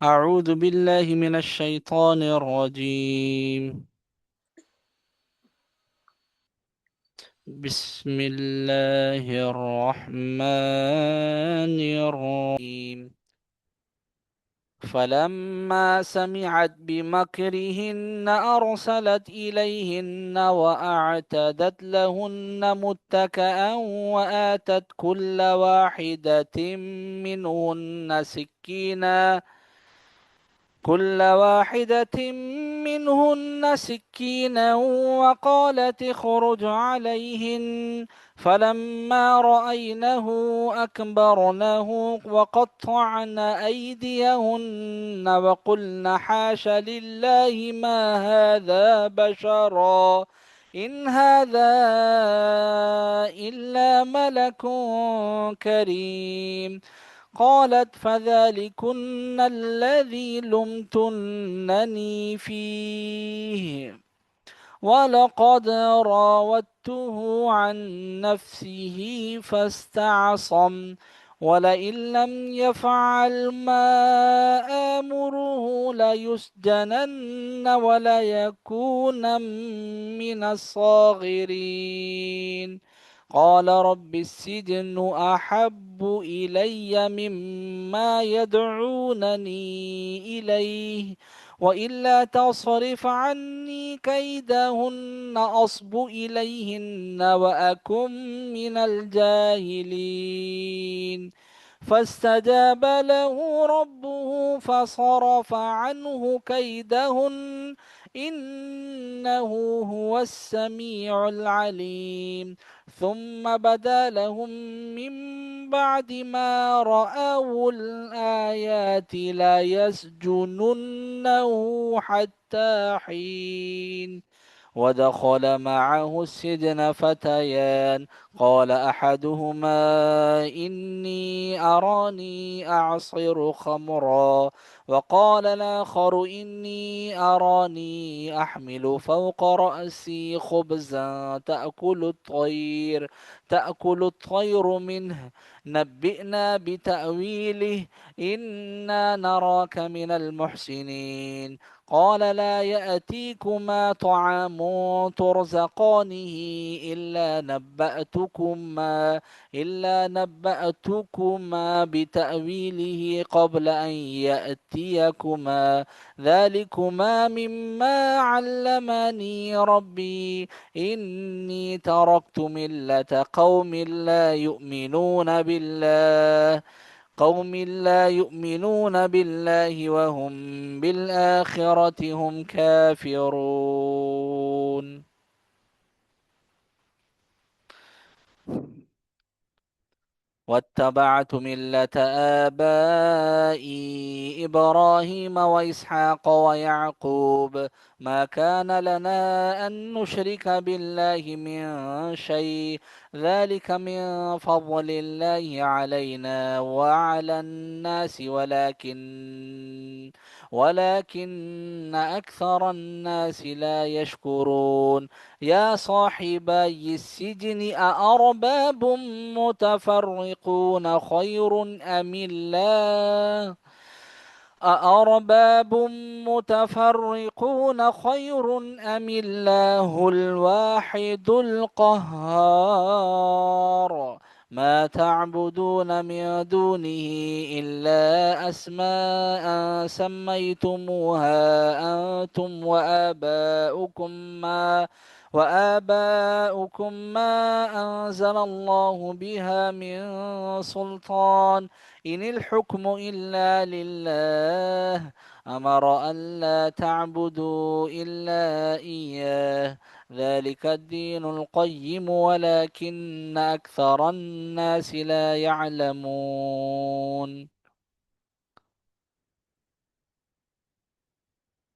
أعوذ بالله من الشيطان الرجيم. بسم الله الرحمن الرحيم. فلما سمعت بمكرهن أرسلت إليهن وأعتدت لهن متكأ وآتت كل واحدة منهن سكينا وقالت اخرج عليهن. فلما رأينه أكبرنه وقطعن أيديهن وقلن حاش لله ما هذا بشرا إن هذا إلا ملك كريم. قالت فذلكن الذي لمتنني فيه ولقد راودته عن نفسه فاستعصم ولئن لم يفعل ما آمره ليسجنن وليكون من الصاغرين. قال رب السجن أحب إلي مما يدعونني إليه وإلا تصرف عني كيدهن أصب إليهن وأكن من الجاهلين. فاستجاب له ربه فصرف عنه كيدهن إنه هو السميع العليم. ثم بدا لهم من بعد ما رأوا الآيات لا يسجننه حتى حين. ودخل معه السجن فتيان قال أحدهما إني أراني أعصر خمرا وقال الآخر إني أراني أحمل فوق رأسي خبزا تأكل الطير منه نبئنا بتأويله إنا نراك من المحسنين. قال لا يأتيكما طعام ترزقانه إلا نبأتكما بتأويله قبل أن يأتيكما ذلكما مما علمني ربي إني تركت ملة قوم لا يؤمنون بالله وهم بالآخرة هم كافرون. واتبعت ملة آبائي إبراهيم وإسحاق ويعقوب ما كان لنا أن نشرك بالله من شيء ذلك من فضل الله علينا وعلى الناس ولكن أكثر الناس لا يشكرون. يا صاحبي السجن أأرباب متفرقون خير أم الله الواحد القهار. ما تعبدون من دونه إلا أسماء سميتموها أنتم وآباؤكم ما أنزل الله بها من سلطان إن الحكم إلا لله أمر ألا تعبدوا إلا إياه ذلك الدين القيم ولكن أكثر الناس لا يعلمون.